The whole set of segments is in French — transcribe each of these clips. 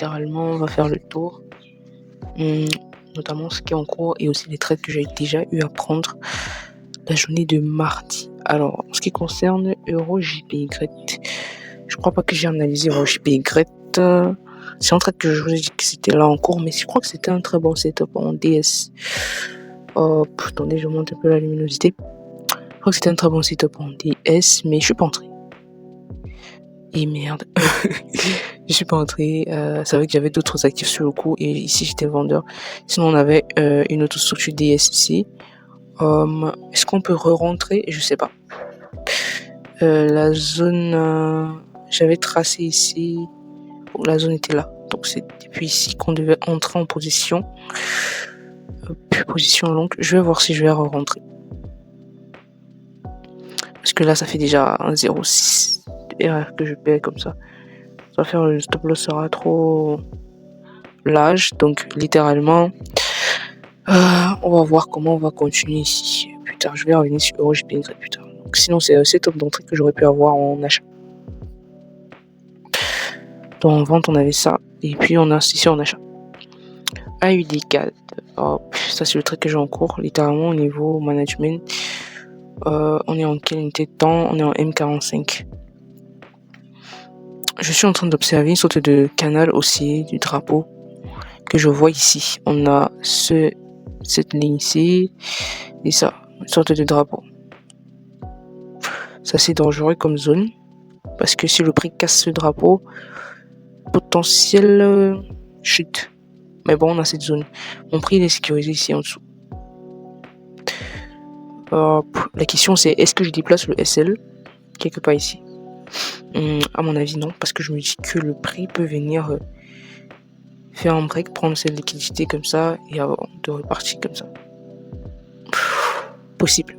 littéralement, on va faire le tour. Notamment ce qui est en cours et aussi les trades que j'ai déjà eu à prendre la journée de mardi. Alors, en ce qui concerne EuroJPY, je crois pas que j'ai analysé EuroJPY. C'est un trade que je vous ai dit que c'était là en cours, mais je crois que c'était un très bon setup en DS. Attendez, je monte un peu la luminosité. Je crois que c'était un très bon setup en DS, mais je suis pas entré. Et merde, je suis pas entré. C'est vrai que j'avais d'autres actifs sur le coup et ici j'étais vendeur. Sinon on avait une autre structure DS ici. Est-ce qu'on peut re-rentrer? Je sais pas. La zone, j'avais tracé ici. La zone était là. Donc c'est depuis ici qu'on devait entrer en position. Position longue. Je vais voir si je vais re-rentrer. Parce que là ça fait déjà un 0,6 RR que je paie comme ça. Ça va faire le stop loss sera trop large. Donc littéralement, on va voir comment on va continuer ici. Plus tard, je vais revenir sur EuroJPY plus tard. Donc, sinon, c'est un setup d'entrée que j'aurais pu avoir en achat. Donc, en vente, on avait ça. Et puis, on a ici en achat. AUD4. Ça, c'est le trade que j'ai en cours. Littéralement, au niveau management, on est en quelle unité de temps? On est en M45. Je suis en train d'observer une sorte de canal haussier du drapeau que je vois ici. On a cette ligne ici et ça, une sorte de drapeau. Ça, c'est dangereux comme zone parce que si le prix casse ce drapeau, potentiel chute. Mais bon, on a cette zone. Mon prix il est sécurisé ici en dessous. La question c'est est-ce que je déplace le SL quelque part ici? À mon avis non, parce que je me dis que le prix peut venir faire un break, prendre cette liquidité comme ça et avoir de repartir comme ça. Possible.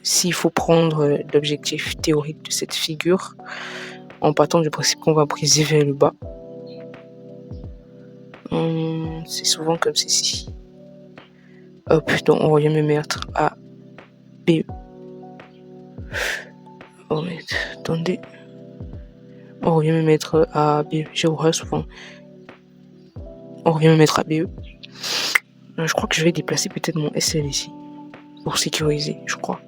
S'il faut prendre l'objectif théorique de cette figure, en partant du principe qu'on va briser vers le bas, c'est souvent comme ceci. Donc on revient me mettre à BE. Oh mais attendez. On revient me mettre à BE. J'ai horreur souvent. On revient me mettre à BE. Je crois que je vais déplacer peut-être mon SL ici. Pour sécuriser, je crois.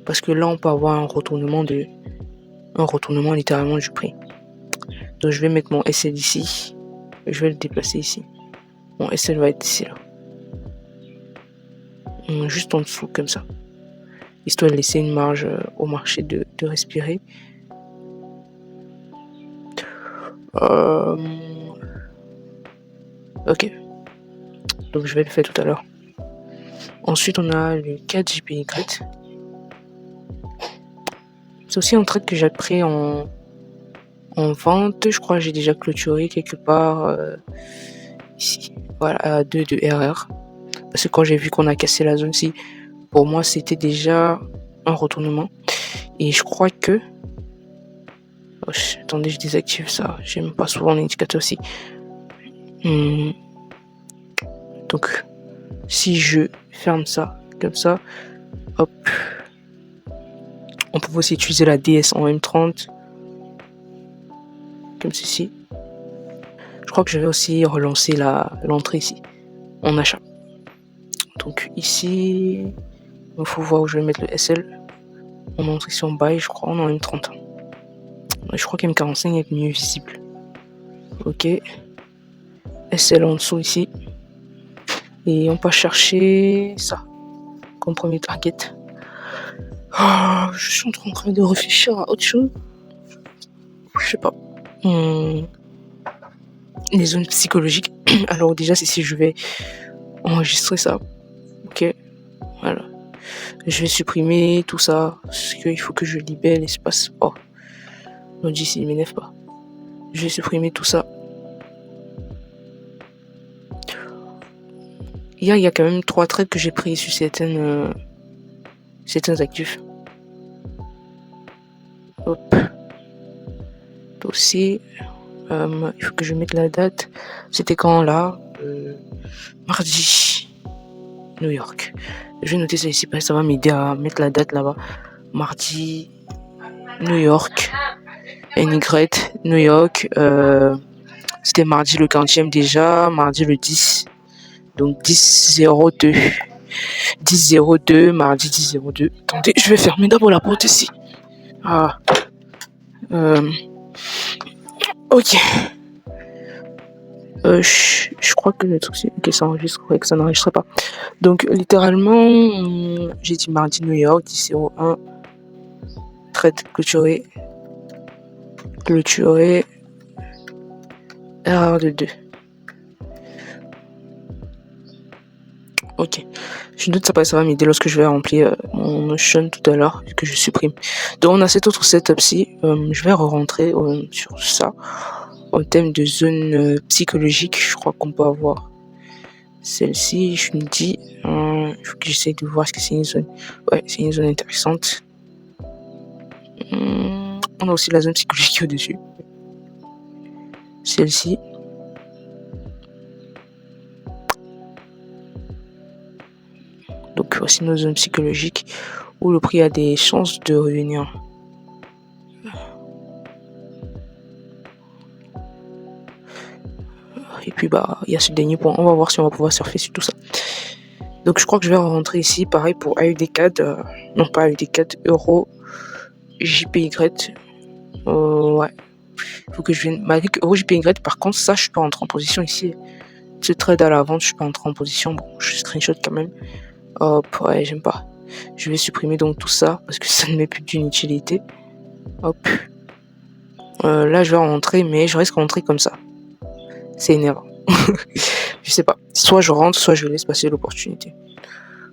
Parce que là on peut avoir un retournement littéralement du prix. Donc je vais mettre mon SL ici. Je vais le déplacer ici. Mon SL va être ici là. Juste en dessous comme ça. Histoire de laisser une marge au marché de respirer. Ok. Donc je vais le faire tout à l'heure. Ensuite on a le 4JPY. C'est aussi un trade que j'ai pris en vente. Je crois que j'ai déjà clôturé quelque part ici. Voilà, à 2 de RR. Parce que quand j'ai vu qu'on a cassé la zone-ci, pour moi c'était déjà un retournement. Et je crois que... attendez, je désactive ça. J'aime pas souvent l'indicateur aussi. Donc, si je ferme ça, comme ça, hop. On peut aussi utiliser la DS en M30. Comme ceci. Je crois que je vais aussi relancer l'entrée ici. En achat. Donc ici, il faut voir où je vais mettre le SL. On entre ici en buy, je crois, on est en M30. Je crois qu'M45 est mieux visible. Ok. SL en dessous ici. Et on peut chercher ça comme premier target. Je suis en train de réfléchir à autre chose. Je sais pas. Les zones psychologiques. Alors déjà, c'est si je vais enregistrer ça. Ok. Voilà. Je vais supprimer tout ça. Parce qu'il faut que je libère l'espace. Oh. Non, d'ici, il m'énerve pas. Je vais supprimer tout ça. Hier, il y a quand même 3 trades que j'ai pris sur certains actifs. Hop. Dossier. Il faut que je mette la date. C'était quand là mardi. New York. Je vais noter ça ici parce que ça va m'aider à mettre la date là-bas. Mardi. New York. NY, New York. C'était mardi le 40e déjà, mardi le 10. Donc 10-02. 10-02, mardi 10-02. Attendez, je vais fermer d'abord la porte ici. Ah. Ok. Je crois que le truc, c'est que ça enregistre, ouais, que ça n'enregistre pas. Donc, littéralement, j'ai dit mardi New York, 10-01. Trade clôturé. Erreur de 2. Ok. Je doute que ça va m'aider lorsque je vais remplir mon Notion tout à l'heure, que je supprime. Donc, on a cet autre setup-ci. Je vais re-rentrer sur ça. En termes de zone psychologique, je crois qu'on peut avoir celle-ci. Je me dis, il faut que j'essaye de voir ce que c'est une zone. Ouais, c'est une zone intéressante. On a aussi la zone psychologique au-dessus. Celle-ci. Donc voici nos zones psychologiques où le prix a des chances de revenir. Et puis il y a ce dernier point. On va voir si on va pouvoir surfer sur tout ça. Donc je crois que je vais rentrer ici. Pareil pour AUD4. Non, pas AUD4. Euro. JPY. Ouais. Il faut que je vienne. Malgré que Euro JPY, par contre, ça, je peux entrer en position ici. Ce trade à la vente, je peux entrer en position. Bon, je screenshot quand même. Hop, ouais, j'aime pas. Je vais supprimer donc tout ça parce que ça ne m'est plus d'une utilité. Hop. Là, je vais rentrer, mais je risque de rentrer comme ça. C'est énervant. Je sais pas. Soit je rentre, soit je laisse passer l'opportunité.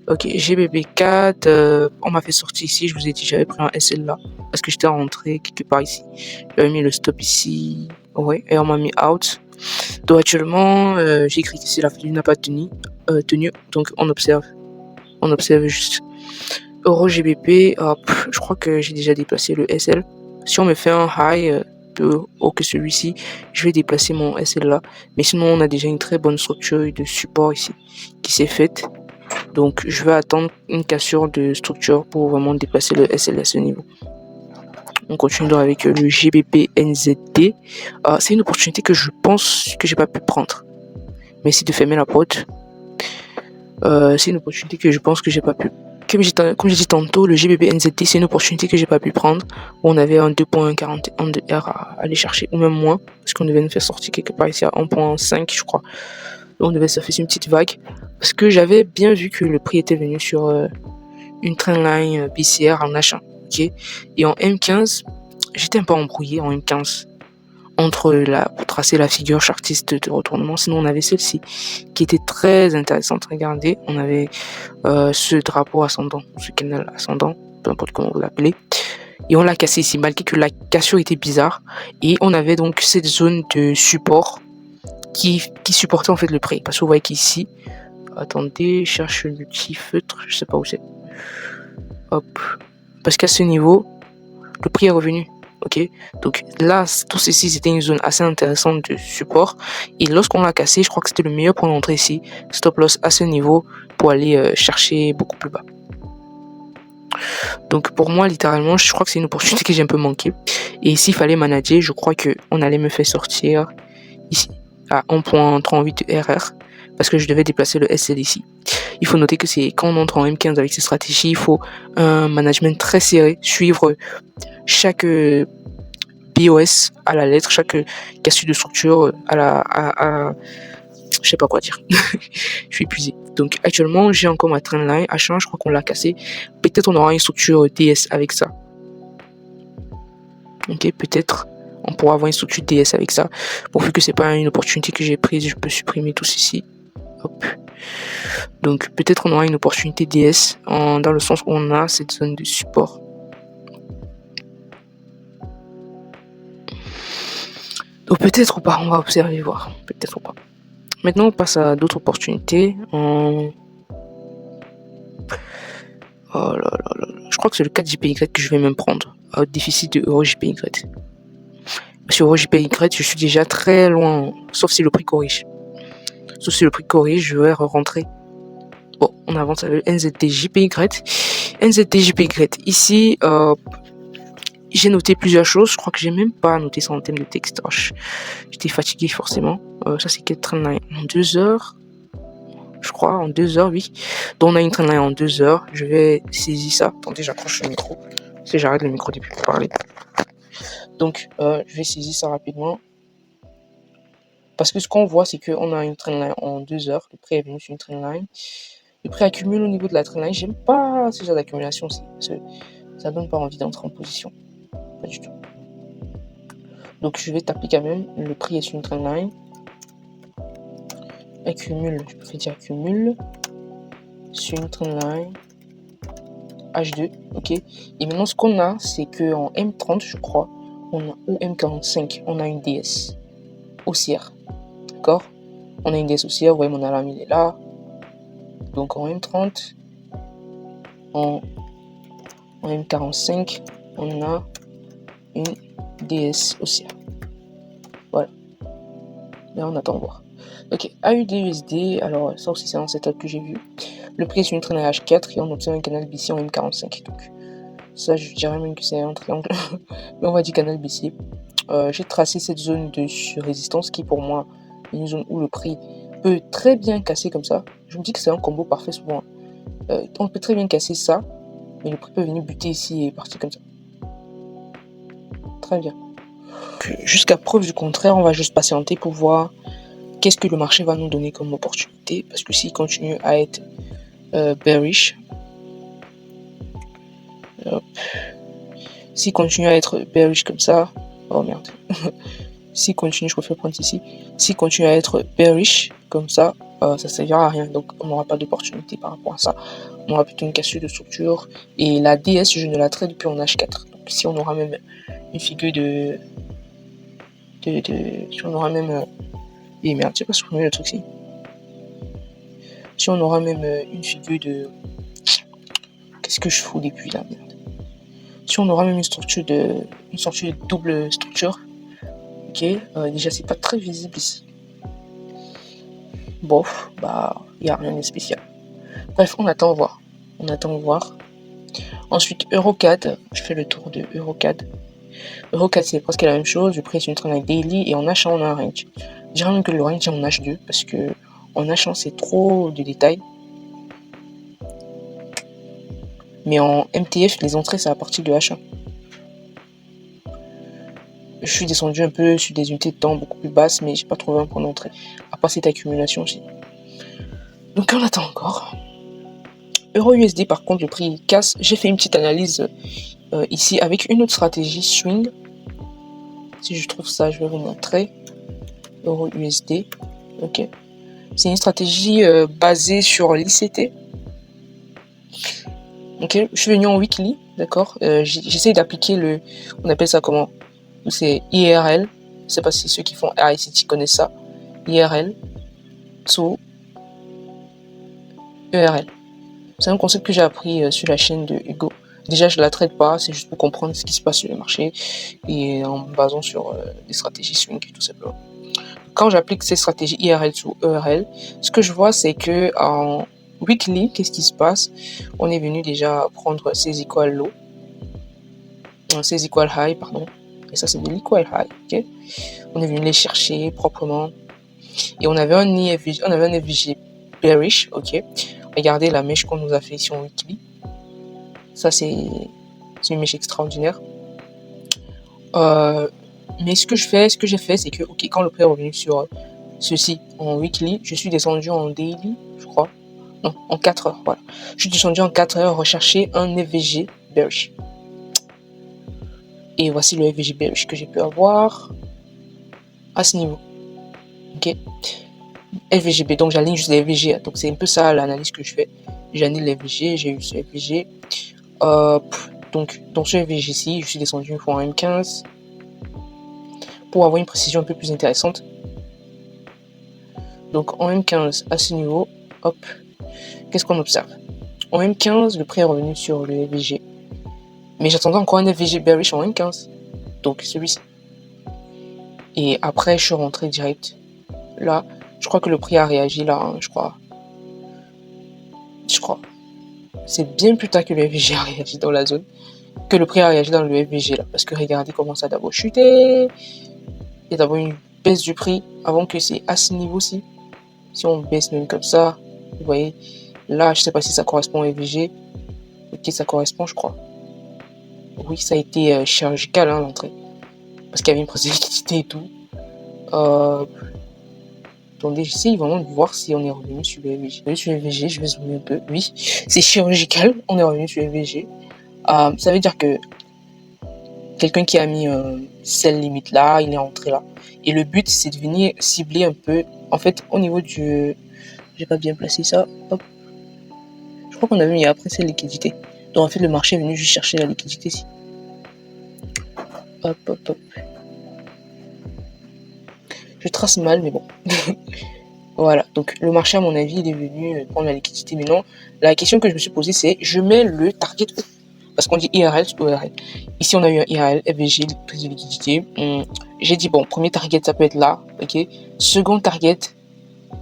Ok, GBB4. On m'a fait sortir ici. Je vous ai dit, j'avais pris un SL là. Parce que j'étais rentré quelque part ici. J'avais mis le stop ici. Ouais, et on m'a mis out. Donc actuellement, j'ai écrit ici la file n'a pas tenu. Donc on observe. On observe juste. Euro GBP, je crois que j'ai déjà déplacé le SL. Si on me fait un high plus haut que celui-ci, je vais déplacer mon SL là. Mais sinon, on a déjà une très bonne structure de support ici qui s'est faite. Donc, je vais attendre une cassure de structure pour vraiment déplacer le SL à ce niveau. On continue donc avec le GBP NZD. C'est une opportunité que je pense que j'ai pas pu prendre. Merci de fermer la porte. C'est une opportunité que je pense que j'ai pas pu. Comme j'ai dit tantôt, le GBP NZD, c'est une opportunité que j'ai pas pu prendre. Où on avait un 2.41 de R à aller chercher, ou même moins, parce qu'on devait nous faire sortir quelque part ici à 1.5, je crois. Donc on devait se faire une petite vague, parce que j'avais bien vu que le prix était venu sur une trendline BCR en achat, ok. Et en M15, j'étais un peu embrouillé en M15 pour tracer la figure chartiste de retournement. Sinon, on avait celle-ci qui était très intéressante. Regardez, on avait ce drapeau ascendant, ce canal ascendant, peu importe comment vous l'appelez. Et on l'a cassé ici, malgré que la cassure était bizarre. Et on avait donc cette zone de support qui supportait en fait le prix. Parce que vous voyez qu'ici, attendez, je cherche le petit feutre, je sais pas où c'est. Hop. Parce qu'à ce niveau, le prix est revenu. Ok, donc là, tout ceci, c'était une zone assez intéressante de support. Et lorsqu'on l'a cassé, je crois que c'était le meilleur point d'entrée ici. Stop loss à ce niveau pour aller chercher beaucoup plus bas. Donc pour moi, littéralement, je crois que c'est une opportunité que j'ai un peu manqué. Et s'il fallait manager, je crois qu'on allait me faire sortir ici à 1.38 RR parce que je devais déplacer le SL ici. Il faut noter que c'est quand on entre en M15 avec ces stratégies, il faut un management très serré, suivre chaque BOS à la lettre, chaque cassure de structure je sais pas quoi dire. Je suis épuisé. Donc actuellement, j'ai encore ma trendline H1, je crois qu'on l'a cassé. Peut-être on aura une structure DS avec ça. Ok, peut-être on pourra avoir une structure DS avec ça. Bon, vu que c'est pas une opportunité que j'ai prise, je peux supprimer tout ceci. Hop. Donc peut-être on aura une opportunité DS dans le sens où on a cette zone de support. Donc peut-être ou pas, on va observer et voir. Peut-être ou pas. Maintenant, on passe à d'autres opportunités. Oh là là là. Je crois que c'est le 4 JPY que je vais même prendre. Au déficit de Euro JPY. Sur Euro JPY, je suis déjà très loin. Sauf si le prix corrige. Sauf si le prix corrige, je vais rentrer. Bon, on avance avec le NZD JPY. NZD JPY. Ici, j'ai noté plusieurs choses. Je crois que j'ai même pas noté ça en thème de texte. Oh, j'étais fatiguée forcément. Ça c'est quel trendline en 2 heures, je crois, en 2 heures, oui. Donc on a une trendline en 2 heures. Je vais saisir ça. Attendez, j'accroche le micro. Si j'arrête le micro depuis pour parler. Donc je vais saisir ça rapidement. Parce que ce qu'on voit, c'est qu'on a une trendline en 2 heures. Le prix est venu sur une trendline. Le prix accumule au niveau de la trendline. J'aime pas ce genre d'accumulation. Ça donne pas envie d'entrer en position. Pas du tout. Donc je vais taper quand même. Le prix est sur une trendline. Accumule. Je peux dire accumule. Sur une trendline. H2. Ok. Et maintenant, ce qu'on a, c'est qu'en M30, je crois, on a, ou M45, on a une DS haussière. D'accord. On a une DS haussière. Vous voyez, mon alarme, il est là. Donc en M30, en M45, on a une DS haussière. Voilà. Là, on attend de voir. Ok, AUD-USD, alors ça aussi c'est un setup que j'ai vu. Le prix est sur une traîne H4 et on obtient un canal baissier en M45. Donc ça, je dirais même que c'est un triangle. Mais on va dire canal baissier. J'ai tracé cette zone de résistance qui pour moi est une zone où le prix peut très bien casser comme ça. Je me dis que c'est un combo parfait souvent. On peut très bien casser ça, mais le prix peut venir buter ici et partir comme ça. Très bien. Jusqu'à preuve du contraire, on va juste patienter pour voir qu'est-ce que le marché va nous donner comme opportunité. Parce que s'il continue à être bearish, s'il continue à être bearish comme ça, oh merde, s'il continue, je préfère prendre ici, s'il continue à être bearish comme ça, ça servira à rien. Donc on n'aura pas d'opportunité par rapport à ça. On aura plutôt une cassure de structure. Et la DS, je ne la trade plus en H4. Donc si on aura même une figure de si on aura même et merde, j'ai pas supprimé le truc ici. Si on aura même une figure de qu'est-ce que je fous depuis là, merde. Si on aura même une structure de double structure, ok, déjà c'est pas très visible ici. Bof, bah il y a rien de spécial. Bref, on attend voir. Ensuite EuroCAD, je fais le tour de EuroCAD. EuroCAD c'est presque la même chose. Je presse une traîne avec daily et en H1 on a un range. Je dirais même que le range est en H2 parce que en H1 c'est trop de détails. Mais en MTF, les entrées, c'est à partir de H1. Je suis descendu un peu sur des unités de temps beaucoup plus basses, mais j'ai pas trouvé un point d'entrée. À part cette accumulation aussi. Donc on attend encore. Euro-USD, par contre, le prix casse. J'ai fait une petite analyse ici avec une autre stratégie swing. Si je trouve ça, je vais vous montrer. Euro-USD. Ok. C'est une stratégie basée sur l'ICT. Ok. Je suis venu en weekly, d'accord. J'essaye d'appliquer on appelle ça comment? C'est IRL. Je sais pas si ceux qui font RICT connaissent ça. IRL. So. ERL. C'est un concept que j'ai appris sur la chaîne de Hugo. Déjà, je la traite pas, c'est juste pour comprendre ce qui se passe sur le marché et en me basant sur des stratégies swing tout simplement. Quand j'applique ces stratégies IRL sous ERL, ce que je vois, c'est que en weekly, qu'est-ce qui se passe? On est venu déjà prendre ces equal low, ces equal high, pardon. Et ça, c'est de l'equal high, ok? On est venu les chercher proprement. Et on avait un FVG bearish, ok? Regardez la mèche qu'on nous a fait ici en weekly. Ça, c'est une mèche extraordinaire. Mais ce que j'ai fait, c'est que, ok, quand le prix est revenu sur ceci en weekly, je suis descendu en daily, je crois. Non, en 4 heures, voilà. Je suis descendu en 4 heures rechercher un FVG bearish. Et voici le FVG bearish que j'ai pu avoir à ce niveau. Ok. FVGB, donc j'aligne juste les FVG. Donc c'est un peu ça l'analyse que je fais. J'aligne les FVG, j'ai eu ce FVG. Donc dans ce FVG-ci, je suis descendu une fois en M15 pour avoir une précision un peu plus intéressante. Donc en M15 à ce niveau, hop, qu'est-ce qu'on observe? En M15, le prix est revenu sur le FVG. Mais j'attendais encore un FVG bearish en M15. Donc celui-ci. Et après, je suis rentré direct. Là, je crois que le prix a réagi là, hein, je crois. C'est bien plus tard que le FVG a réagi dans la zone que le prix a réagi dans le FVG là. Parce que regardez comment ça a d'abord chuté. Il y a d'abord une baisse du prix avant que c'est à ce niveau-ci. Si on baisse même comme ça, vous voyez, là, je sais pas si ça correspond au FVG. Ok, ça correspond, je crois. Oui, ça a été chirurgical, hein, l'entrée. Parce qu'il y avait une prise de liquidité et tout. Attendez, j'essaie vraiment de voir si on est revenu sur le FVG. Sur le FVG, je vais zoomer un peu. Oui, c'est chirurgical, on est revenu sur le FVG. Ça veut dire que quelqu'un qui a mis celle limite là, il est entré là. Et le but, c'est de venir cibler un peu, en fait, au niveau du... J'ai pas bien placé ça. Hop. Je crois qu'on a mis après cette liquidité. Donc en fait, le marché est venu juste chercher la liquidité ici. Hop, hop, hop. Je trace mal, mais bon. Voilà, donc le marché, à mon avis, il est venu prendre la liquidité. Mais non, la question que je me suis posée, c'est je mets le target où? Parce qu'on dit IRL sur ORL. Ici, on a eu un IRL, FVG, prise de liquidité. J'ai dit, bon, premier target, ça peut être là, ok. Second target,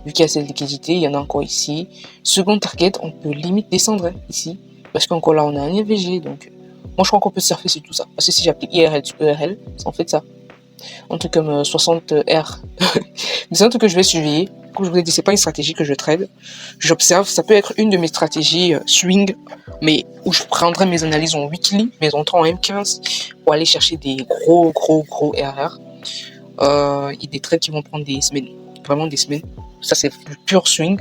vu qu'il y a cette liquidité, il y en a encore ici. Second target, on peut limite descendre ici. Parce qu'encore là, on a un FVG, donc... Moi, je crois qu'on peut surfer sur tout ça. Parce que si j'applique IRL sur ERL, c'est en fait ça. Un truc comme 60R. Mais c'est un truc que je vais surveiller. Comme je vous ai dit, c'est pas une stratégie que je trade. J'observe, ça peut être une de mes stratégies swing, mais où je prendrai mes analyses en weekly, mes entrées en M15, pour aller chercher des gros RR. Il y a des trades qui vont prendre des semaines. Vraiment des semaines. Ça, c'est du pur swing.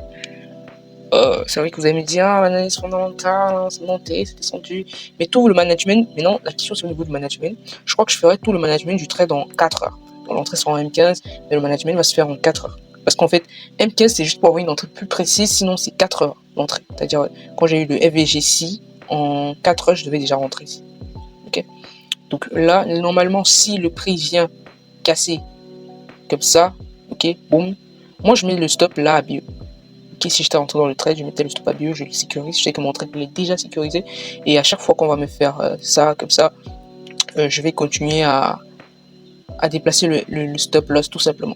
C'est vrai que vous allez me dire, l'analyse fondamentale, c'est monté, c'est descendu. Mais tout le management, mais non, la question c'est au niveau du management. Je crois que je ferai tout le management du trade en 4 heures. Donc l'entrée sera en M15, mais le management va se faire en 4 heures. Parce qu'en fait, M15 c'est juste pour avoir une entrée plus précise, sinon c'est 4 heures l'entrée. C'est-à-dire, quand j'ai eu le FVGC, en 4 heures, je devais déjà rentrer ici. Ok. Donc là, normalement, si le prix vient casser comme ça, ok, boum, moi je mets le stop là à bio. Okay, si j'étais rentré dans le trade, je mettais le stop à bio, je le sécurise, je sais que mon trade est déjà sécurisé, et à chaque fois qu'on va me faire ça, comme ça, je vais continuer à déplacer le stop loss tout simplement.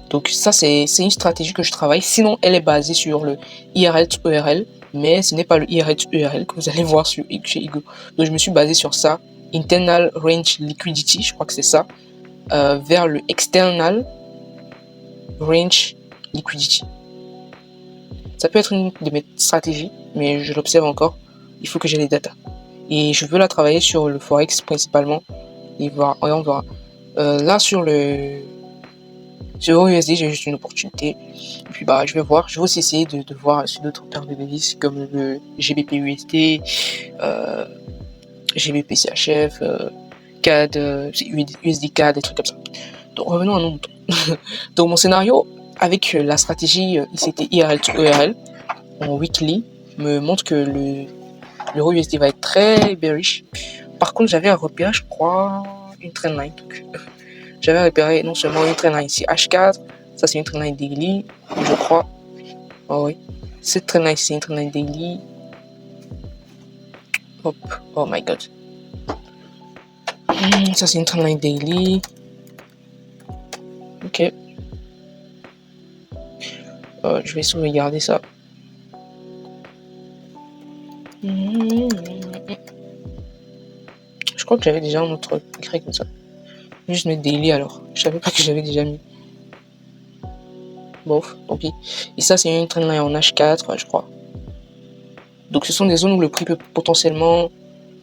Donc ça, c'est une stratégie que je travaille, sinon elle est basée sur le IRL to ERL, mais ce n'est pas le IRL to ERL que vous allez voir chez Ego. Donc je me suis basé sur ça, Internal Range Liquidity, je crois que c'est ça, vers le External Range Liquidity. Ça peut être une de mes stratégies, mais je l'observe encore. Il faut que j'ai les datas. Et je veux la travailler sur le Forex principalement. Et voir, on verra. Là, sur USD, j'ai juste une opportunité. Et puis, je vais voir. Je vais aussi essayer de voir sur d'autres paires de devises comme le GBP USD, GBP CHF, CAD, USD CAD, des trucs comme ça. Donc, revenons à nos moutons. Donc, mon scénario, avec la stratégie ICT IRL to ERL, en weekly, me montre que l'euro USD va être très bearish. Par contre, j'avais repéré, je crois, une trendline. Donc, j'avais repéré non seulement une trendline ici H4, ça c'est une trendline daily, je crois. Oh oui, cette trendline c'est une trendline daily. Hop, oh my god. Ça c'est une trendline daily. Ok. Je vais sauvegarder ça. Je crois que j'avais déjà un autre écrit comme ça. Juste mettre daily alors. Je savais pas que j'avais déjà mis. Bof, tant pis. Et ça, c'est une trendline en H4, je crois. Donc, ce sont des zones où le prix peut potentiellement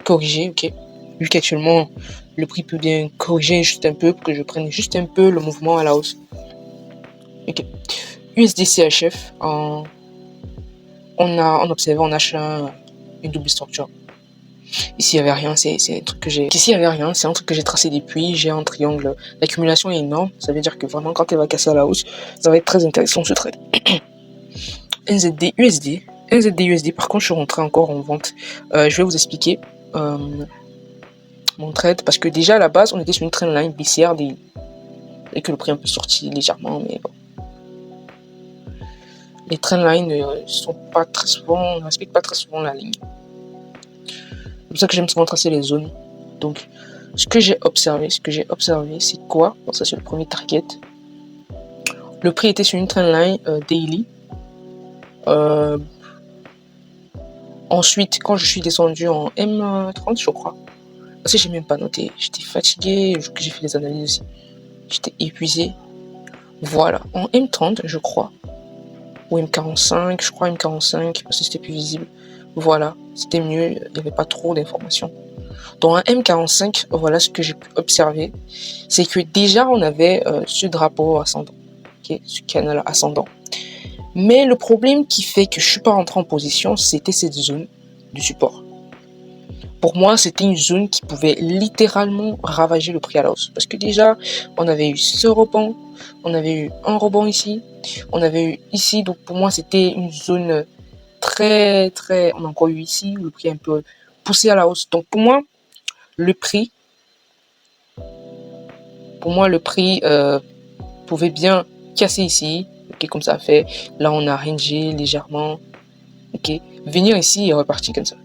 corriger, ok. Vu qu'actuellement, le prix peut bien corriger juste un peu pour que je prenne juste un peu le mouvement à la hausse. Ok. USD CHF, on observait en H1 une double structure. Ici, il n'y avait rien, c'est un truc que j'ai... Ici, il n'y avait rien, c'est un truc que j'ai tracé depuis, j'ai un triangle. L'accumulation est énorme, ça veut dire que vraiment, quand elle va casser à la hausse, ça va être très intéressant ce trade. NZD, USD. NZD, USD, par contre, je suis rentré encore en vente. Je vais vous expliquer mon trade, parce que déjà, à la base, on était sur une trendline baissière et que le prix est un peu sorti légèrement, mais bon. Les trendlines ne sont pas très souvent, ne respectent pas très souvent la ligne. C'est pour ça que j'aime souvent tracer les zones. Donc, ce que j'ai observé, c'est quoi? Bon, ça c'est le premier target. Le prix était sur une trendline daily. Ensuite, quand je suis descendu en M30, je crois, Parce que j'ai même pas noté. J'étais fatigué, j'ai fait les analyses aussi. J'étais épuisé. Voilà, en M30, je crois. Ou M45, je crois M45, parce que c'était plus visible. Voilà, c'était mieux, il n'y avait pas trop d'informations. Dans un M45, voilà ce que j'ai pu observer. C'est que déjà, on avait ce drapeau ascendant. Okay, ce canal ascendant. Mais le problème qui fait que je suis pas rentré en position, c'était cette zone de support. Pour moi, c'était une zone qui pouvait littéralement ravager le prix à la hausse. Parce que déjà, on avait eu ce rebond, on avait eu un rebond ici, on avait eu ici. Donc pour moi, c'était une zone très, très... On a encore eu ici, le prix est un peu poussé à la hausse. Donc pour moi, le prix pouvait bien casser ici. Ok, comme ça fait. Là, on a rangé légèrement. Ok, venir ici et repartir comme ça.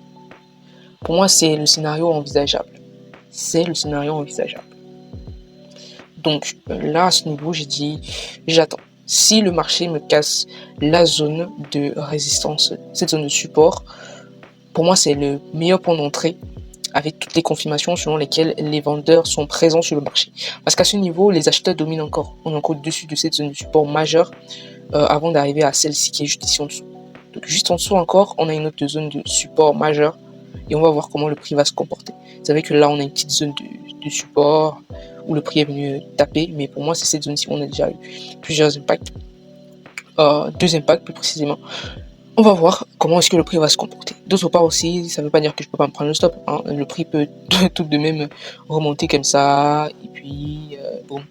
Pour moi, c'est le scénario envisageable. C'est le scénario envisageable. Donc là, à ce niveau, j'ai dit, j'attends. Si le marché me casse la zone de résistance, cette zone de support, pour moi, c'est le meilleur point d'entrée avec toutes les confirmations selon lesquelles les vendeurs sont présents sur le marché. Parce qu'à ce niveau, les acheteurs dominent encore. On est encore au-dessus de cette zone de support majeure avant d'arriver à celle-ci qui est juste ici en dessous. Donc juste en dessous encore, on a une autre zone de support majeure et on va voir comment le prix va se comporter. Vous savez que là, on a une petite zone de support où le prix est venu taper, mais pour moi, c'est cette zone-ci où on a déjà eu plusieurs impacts, deux impacts plus précisément. On va voir comment est-ce que le prix va se comporter. D'autre part aussi, ça ne veut pas dire que je peux pas me prendre le stop. Hein. Le prix peut tout de même remonter comme ça, et puis bon,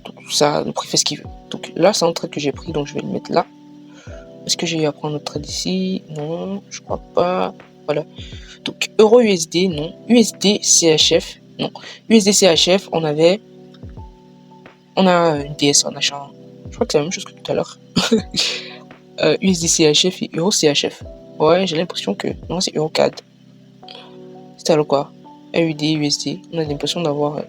tout ça, le prix fait ce qu'il veut. Donc là, c'est un trade que j'ai pris, donc je vais le mettre là. Est-ce que j'ai eu à prendre notre trade ici? Non, je crois pas. Voilà. Donc euro USD, non. USD CHF, non. USD CHF, on a une DS en achat. Je crois que c'est la même chose que tout à l'heure. USD CHF et euro CHF. Ouais, j'ai l'impression que non, c'est euro CAD. C'est alors quoi? AUD, USD. On a l'impression d'avoir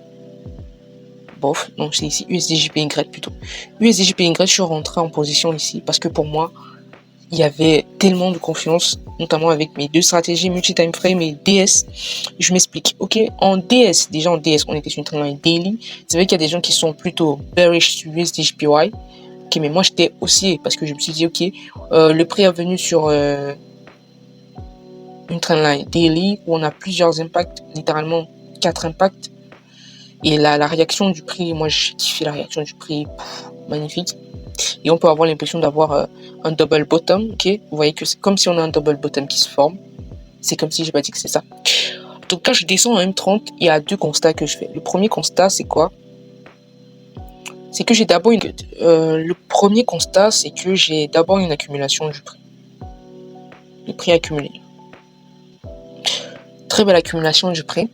bof, non, c'est ici USD JPY plutôt. USD JPY, je suis rentré en position ici parce que pour moi, il y avait tellement de confiance, notamment avec mes deux stratégies multi-time frame et DS. Je m'explique. Ok, en DS, déjà en DS, on était sur une trendline daily. C'est vrai qu'il y a des gens qui sont plutôt bearish sur USD JPY. Ok, mais moi j'étais aussi parce que je me suis dit, ok, le prix est venu sur une trendline daily où on a plusieurs impacts, littéralement 4 impacts. Et la réaction du prix, moi j'ai kiffé la réaction du prix, magnifique. Et on peut avoir l'impression d'avoir un double bottom, ok. Vous voyez que c'est comme si on a un double bottom qui se forme. C'est comme si j'ai pas dit que c'est ça. Donc quand je descends en M30, il y a deux constats que je fais. Le premier constat, c'est quoi? C'est que j'ai d'abord le premier constat, c'est que j'ai d'abord une accumulation du prix. Le prix accumulé. Très belle accumulation du prix.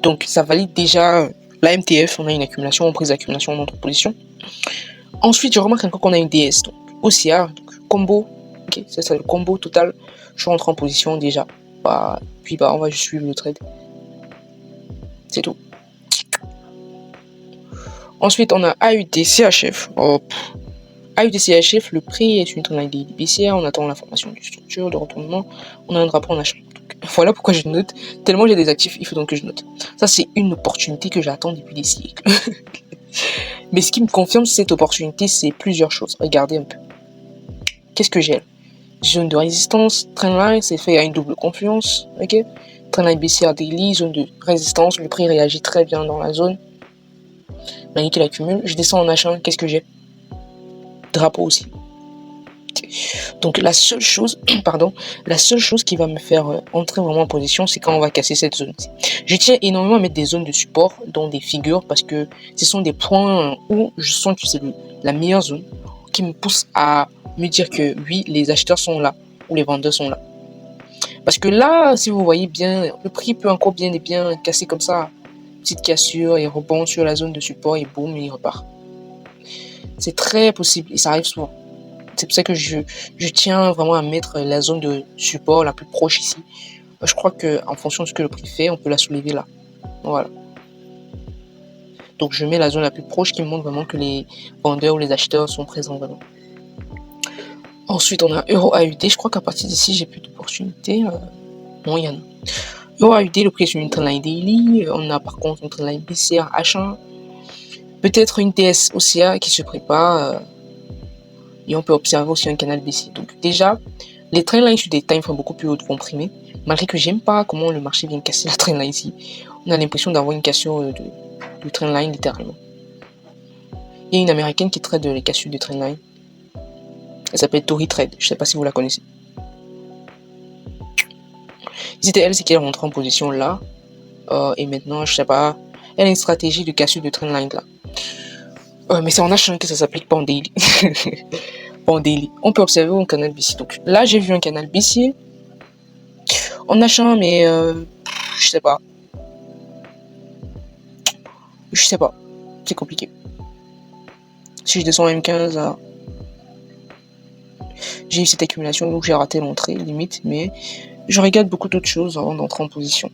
Donc ça valide déjà la MTF, on a une accumulation, en prise d'accumulation en position. Ensuite, je remarque encore qu'on a une DS, donc OCR, donc combo. Ok, c'est le combo total. Je rentre en position déjà. Puis on va juste suivre le trade. C'est tout. Ensuite, on a AUD CHF. AUD CHF, le prix est une trendline des BCR. On attend l'information de structure, de retournement. On a un drapeau en achat. Donc, voilà pourquoi je note. Tellement j'ai des actifs, il faut donc que je note. Ça, c'est une opportunité que j'attends depuis des siècles. Mais ce qui me confirme cette opportunité, c'est plusieurs choses. Regardez un peu. Qu'est-ce que j'ai? Zone de résistance, trendline, c'est fait à une double confluence. Ok, trendline BCR daily, zone de résistance, le prix réagit très bien dans la zone. Malgré qu'il accumule, je descends en achat, qu'est-ce que j'ai? Drapeau aussi. Donc la seule chose qui va me faire entrer vraiment en position, c'est quand on va casser cette zone. Je tiens énormément à mettre des zones de support dans des figures parce que ce sont des points où je sens que c'est la meilleure zone qui me pousse à me dire que oui, les acheteurs sont là ou les vendeurs sont là. Parce que là, si vous voyez bien, le prix peut encore bien et bien casser comme ça. Petite cassure, il rebond sur la zone de support et boum, il repart. C'est très possible et ça arrive souvent. C'est pour ça que je tiens vraiment à mettre la zone de support la plus proche ici. Je crois qu'en fonction de ce que le prix fait, on peut la soulever là. Voilà. Donc je mets la zone la plus proche qui me montre vraiment que les vendeurs ou les acheteurs sont présents vraiment. Ensuite, on a Euro AUD. Je crois qu'à partir d'ici, j'ai plus d'opportunités. Non, il y en a. EURUSD, le prix est sur une trendline daily. On a par contre une trendline baissière H1. Peut-être une TS haussière qui se prépare. Et on peut observer aussi un canal baissier. Donc déjà, les trendlines sur des timeframes beaucoup plus hautes vont primer. Malgré que j'aime pas comment le marché vient casser la trendline ici. On a l'impression d'avoir une cassure de trendline littéralement. Il y a une américaine qui trade les cassures de trendline. Elle s'appelle Tori Trade. Je sais pas si vous la connaissez. C'était elle, c'est qu'elle rentre en position là. Et maintenant, je sais pas. Elle a une stratégie de cassure de trendline là. Mais c'est en H1 que ça s'applique, pas en daily. Pas en daily. On peut observer un canal baissier. Donc là, j'ai vu un canal baissier. En H1, mais je sais pas. Je sais pas. C'est compliqué. Si je descends à M15, j'ai eu cette accumulation, donc j'ai raté l'entrée, limite. Mais je regarde beaucoup d'autres choses avant d'entrer en position.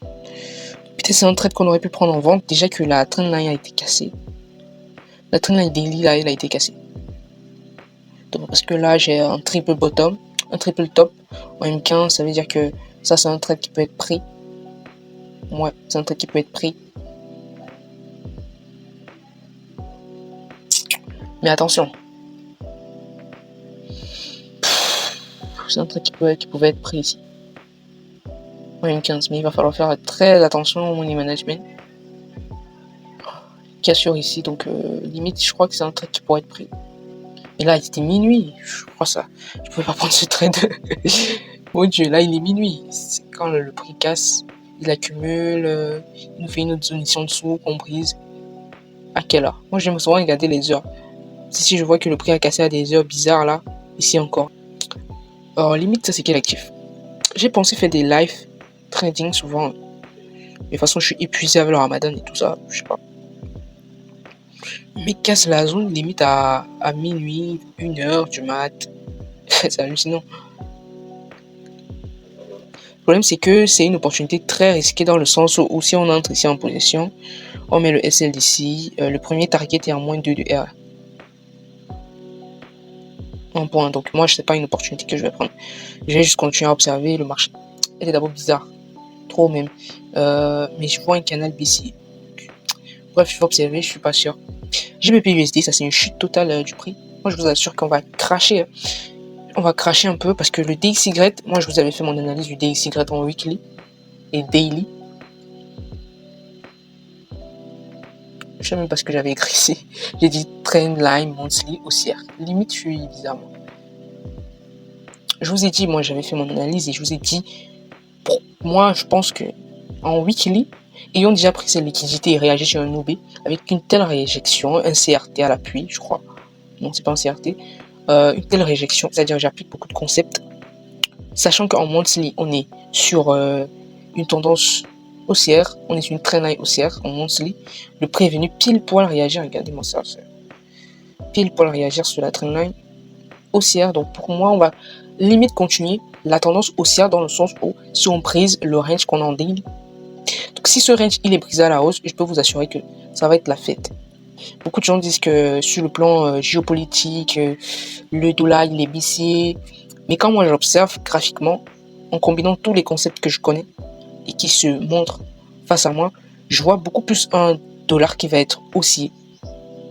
Peut-être c'est un trade qu'on aurait pu prendre en vente, déjà que la trendline a été cassée. La trendline daily, là, elle a été cassée. Donc, parce que là, j'ai un triple bottom, un triple top en M15, ça veut dire que ça, c'est un trade qui peut être pris. Ouais, c'est un trade qui peut être pris. Mais attention. C'est un trade qui pouvait être pris ici. En M15, mais il va falloir faire très attention au money management. Cassure ici, donc limite, je crois que c'est un trade qui pourrait être pris. Et là, c'était minuit. Je crois ça. Je pouvais pas prendre ce trade. Mon Dieu, là, il est minuit. C'est quand le prix casse, il accumule, il nous fait une autre zone ici en dessous qu'on brise. À quelle heure? Moi, j'aime souvent regarder les heures. Si je vois que le prix a cassé à des heures bizarres là, ici encore. Alors, limite, ça c'est quel actif? J'ai pensé faire des live trading souvent. Mais de toute façon, je suis épuisé avec le ramadan et tout ça. Je sais pas. Mais casse la zone limite à minuit, 1h du mat. C'est hallucinant. Le problème, c'est que c'est une opportunité très risquée dans le sens où si on entre ici en position, on met le SLDC, le premier target est en moins 2 de R. Un point. Donc moi, je sais pas une opportunité que je vais prendre. Je vais juste continuer à observer le marché. Elle est d'abord bizarre. Trop même. Mais je vois un canal baissier. Bref, je vais observer, je suis pas sûr. GBP/USD, ça c'est une chute totale du prix. Moi, je vous assure qu'on va cracher. On va cracher un peu parce que le DXY, moi je vous avais fait mon analyse du DXY en weekly et daily. Je sais même pas ce que j'avais écrit ici. J'ai dit trendline, monthly, haussière. Limite, je suis bizarrement. Je vous ai dit, moi j'avais fait mon analyse et je vous ai dit, pour moi je pense que en weekly, ayant déjà pris cette liquidité et réagi sur un OB avec une telle réjection, un CRT à l'appui, je crois. Non, c'est pas un CRT. Une telle réjection, c'est-à-dire j'applique beaucoup de concepts, sachant qu'en monthly, on est sur une tendance haussière, on est sur une trendline haussière en monthly, le prix est venu pile poil réagir, regardez-moi ça, pile poil réagir sur la trendline haussière, donc pour moi, on va limite continuer la tendance haussière dans le sens où si on brise le range qu'on en daily, donc si ce range il est brisé à la hausse, je peux vous assurer que ça va être la fête. Beaucoup de gens disent que sur le plan géopolitique, le dollar il est baissier. Mais quand moi j'observe graphiquement, en combinant tous les concepts que je connais et qui se montrent face à moi, je vois beaucoup plus un dollar qui va être haussier.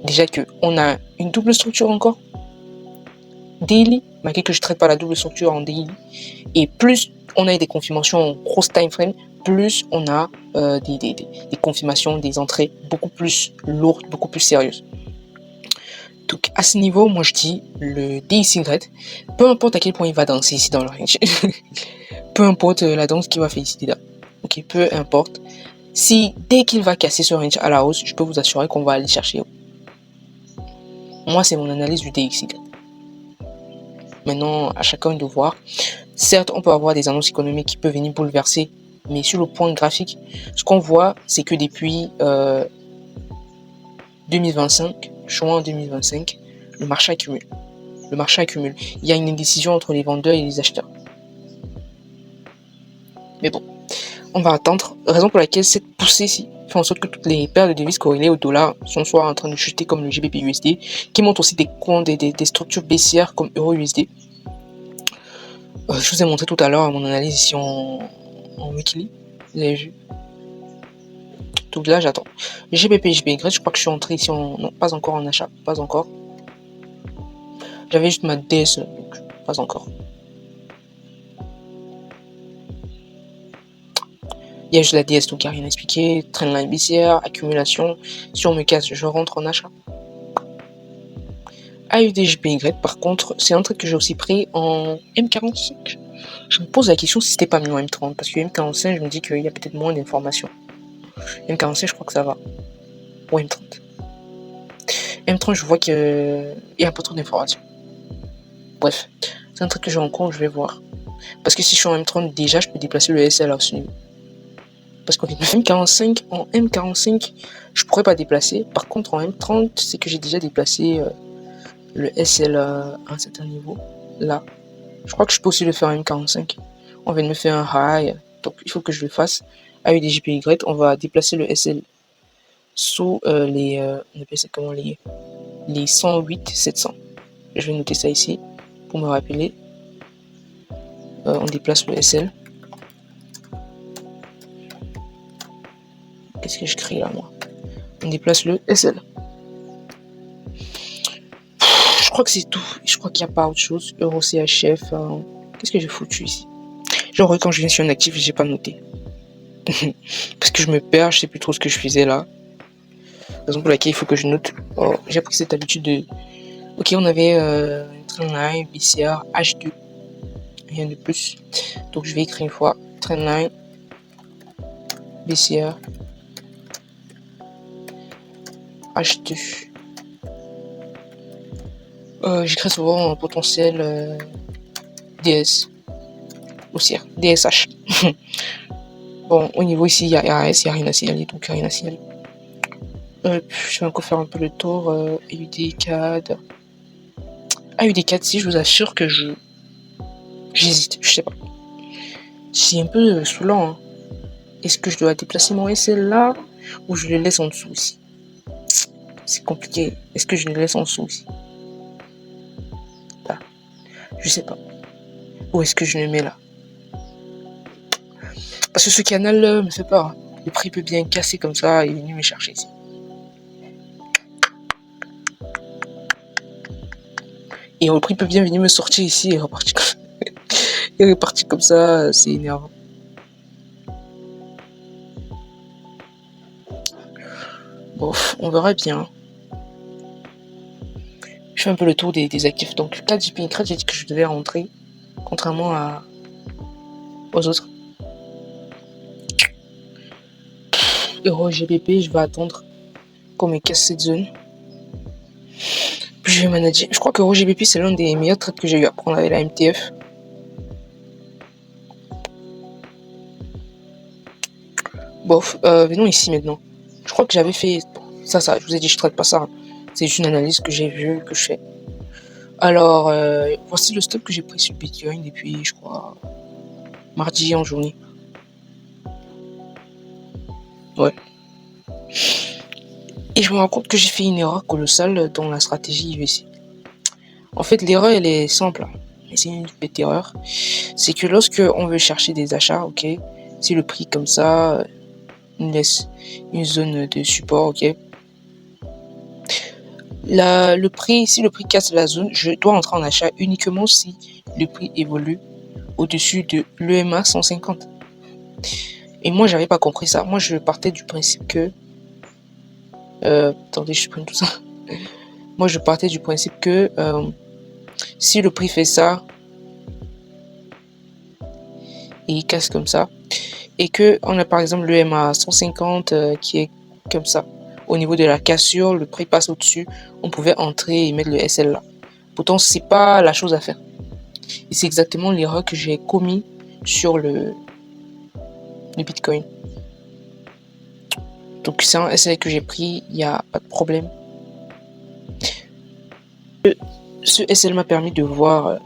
Déjà que on a une double structure encore. Daily, malgré que je ne traite pas la double structure en daily. Et plus on a des confirmations en grosse time frame, plus on a des confirmations, des entrées beaucoup plus lourdes, beaucoup plus sérieuses. Donc à ce niveau, moi je dis le DXY, peu importe à quel point il va danser ici dans le range, peu importe la danse qu'il va faire ici là, ok, peu importe. Si dès qu'il va casser ce range à la hausse, je peux vous assurer qu'on va aller chercher. Moi c'est mon analyse du DXY. Maintenant à chacun de voir. Certes, on peut avoir des annonces économiques qui peuvent venir bouleverser, mais sur le point graphique, ce qu'on voit, c'est que depuis 2025, juin 2025, le marché accumule. Le marché accumule. Il y a une indécision entre les vendeurs et les acheteurs. Mais bon, on va attendre. Raison pour laquelle cette poussée-ci fait en sorte que toutes les paires de devises corrélées au dollar sont soit en train de chuter comme le GBP/USD, qui montre aussi des structures baissières comme EURUSD. Je vous ai montré tout à l'heure mon analyse ici en weekly. Vous avez vu. Donc là, j'attends. GBP, GBY, je crois que je suis entré ici en... Non, pas encore en achat. Pas encore. J'avais juste ma DS, donc pas encore. Il y a juste la DS, donc il n'y a rien à expliquer. Trendline baissière, accumulation. Si on me casse, je rentre en achat. AUDGPY, par contre, c'est un truc que j'ai aussi pris en M45. Je me pose la question si c'était pas mieux en M30, parce que M45, je me dis qu'il y a peut-être moins d'informations. M45, je crois que ça va. Ou M30. M30, je vois qu'il y a un peu trop d'informations. Bref, c'est un truc que j'ai en compte, je vais voir. Parce que si je suis en M30, déjà, je peux déplacer le SL à ce niveau. Parce qu'en M45, je pourrais pas déplacer. Par contre, en M30, c'est que j'ai déjà déplacé le SL à un certain niveau. Là. Je crois que je peux aussi le faire en M45. On vient de me faire un high. Donc, il faut que je le fasse. AUDGPY, on va déplacer le SL sous les... on appelle ça comment, les 108 700. Je vais noter ça ici pour me rappeler. On déplace le SL. Qu'est-ce que je crie là, moi? On déplace le SL. Je crois que c'est tout. Je crois qu'il n'y a pas autre chose. Euro CHF. Qu'est-ce que j'ai foutu ici? Genre, quand je viens sur un actif, j'ai pas noté. Parce que je me perds, je sais plus trop ce que je faisais là. Raison pour laquelle il faut que je note. Oh, j'ai pris cette habitude de. Ok, on avait Trendline, BCR, H2. Rien de plus. Donc je vais écrire une fois. Trendline, BCR, H2. J'écris souvent en potentiel DS. Haussière, DSH. Bon, au niveau ici, il y a RS, il n'y a rien à signaler, donc il n'y a rien à signaler. Je vais encore faire un peu le tour. AUD CAD. AUD CAD, si je vous assure que j'hésite, je sais pas. C'est un peu saoulant. Hein. Est-ce que je dois déplacer mon SL là ou je le laisse en dessous aussi? C'est compliqué. Est-ce que je le laisse en dessous aussi? Là. Je sais pas. Ou est-ce que je le mets là? Parce que ce canal me fait peur. Hein. Le prix peut bien casser comme ça et venir me chercher ici. Et le prix peut bien venir me sortir ici et repartir comme ça, c'est énervant. Bon, on verra bien. Je fais un peu le tour des actifs. Donc, 4 GP Credit, j'ai dit que je devais rentrer, contrairement aux autres. Euro GBP, je vais attendre qu'on me casse cette zone. Puis je vais manager. Je crois que Euro GBP, c'est l'un des meilleurs trades que j'ai eu à prendre avec la MTF. Bof, venons ici maintenant. Je crois que j'avais fait ça, je vous ai dit, je traite pas ça. Hein. C'est juste une analyse que j'ai vue, que je fais. Alors, voici le stop que j'ai pris sur Bitcoin depuis, je crois, mardi en journée. Ouais. Et je me rends compte que j'ai fait une erreur colossale dans la stratégie IVC. En fait, l'erreur, elle est simple. Mais c'est une bête erreur. C'est que lorsque on veut chercher des achats, ok, si le prix comme ça nous laisse une zone de support, ok. Le prix, si le prix casse la zone, je dois entrer en achat uniquement si le prix évolue au-dessus de l'EMA 150. Et moi, j'avais pas compris ça. Moi, je partais du principe que... attendez, je supprime tout ça. Moi, je partais du principe que si le prix fait ça et il casse comme ça, et que on a par exemple l'EMA 150 qui est comme ça, au niveau de la cassure, le prix passe au-dessus, on pouvait entrer et mettre le SL là. Pourtant, c'est pas la chose à faire. Et c'est exactement l'erreur que j'ai commis sur le Bitcoin. Donc c'est un SL que j'ai pris, il n'y a pas de problème. Ce SL m'a permis de voir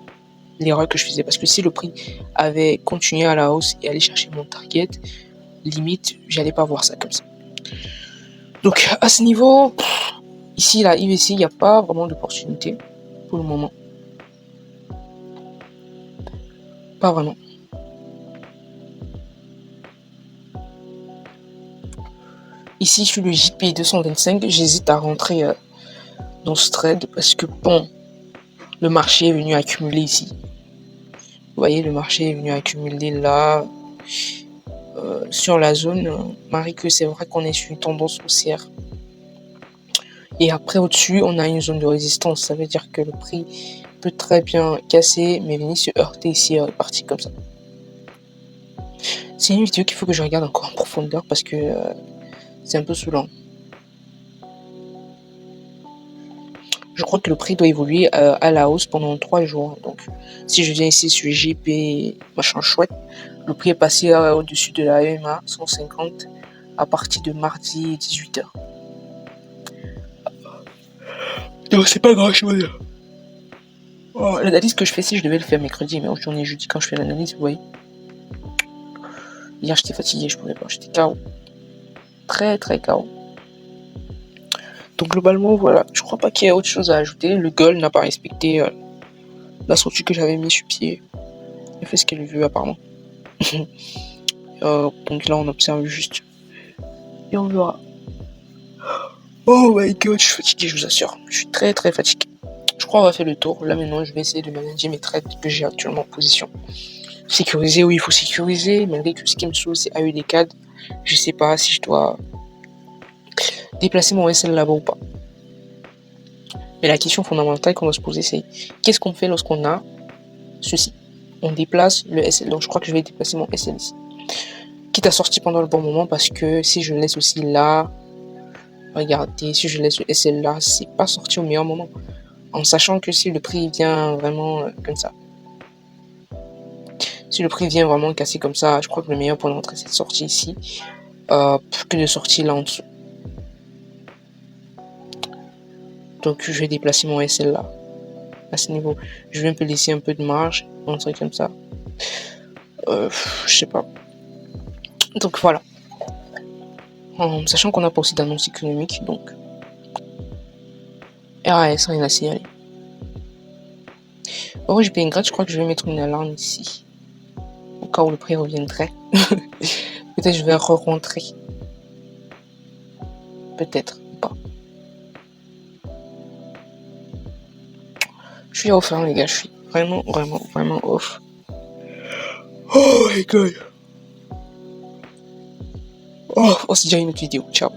l'erreur que je faisais. Parce que si le prix avait continué à la hausse et allait chercher mon target, limite, j'allais pas voir ça comme ça. Donc à ce niveau, ici, la IVC, il n'y a pas vraiment d'opportunité pour le moment. Pas vraiment. Ici, je suis le JP 225. J'hésite à rentrer dans ce trade parce que bon, le marché est venu accumuler ici. Vous voyez, le marché est venu accumuler là, sur la zone. Marie, que c'est vrai qu'on est sur une tendance haussière. Et après, au-dessus, on a une zone de résistance. Ça veut dire que le prix peut très bien casser, mais venir se heurter ici, parti comme ça. C'est une vidéo qu'il faut que je regarde encore en profondeur parce que c'est un peu saoulant. Je crois que le prix doit évoluer à la hausse pendant 3 jours. Donc, si je viens ici sur JP, machin chouette, le prix est passé au-dessus de la EMA 150 à partir de mardi 18h. Donc, c'est pas grand chose. Oh, l'analyse que je fais, si je devais le faire mercredi, mais aujourd'hui on est jeudi quand je fais l'analyse, vous voyez. Hier, j'étais fatigué, je pouvais pas, j'étais KO. Très, très KO. Donc, globalement, voilà, je crois pas qu'il y ait autre chose à ajouter. Le goal n'a pas respecté la sortie que j'avais mis sur pied. Il a fait ce qu'elle veut, apparemment. Donc là, on observe juste. Et on verra. Oh my god, je suis fatigué, je vous assure. Je suis très, très fatigué. Je crois qu'on va faire le tour. Là, maintenant, je vais essayer de manager mes trades que j'ai actuellement en position. Sécuriser, oui, il faut sécuriser. Malgré que ce qui me saoule, c'est AU des cadres. Je sais pas si je dois déplacer mon SL là-bas ou pas. Mais la question fondamentale qu'on doit se poser, c'est qu'est-ce qu'on fait lorsqu'on a ceci? On déplace le SL. Donc je crois que je vais déplacer mon SL ici. Quitte à sortir pendant le bon moment, parce que si je laisse aussi là, regardez, si je laisse le SL là, c'est pas sorti au meilleur moment. En sachant que si le prix vient vraiment comme ça, si le prix vient vraiment casser comme ça, je crois que le meilleur pour l'entrée, c'est de sortir ici, que de sortir là en dessous. Donc je vais déplacer mon SL là, à ce niveau. Je vais un peu laisser un peu de marge, un truc comme ça. Je sais pas. Donc voilà. En sachant qu'on n'a pas aussi d'annonce économique, donc RAS, rien à signaler. Oh, j'ai payé une gratte, je crois que je vais mettre une alarme ici. Au cas où le prix reviendrait. Peut-être je vais re-rentrer. Peut-être, ou pas. Je suis off, hein, les gars, je suis vraiment, vraiment, vraiment off. Oh my god. Oh, on se dit à une autre vidéo. Ciao.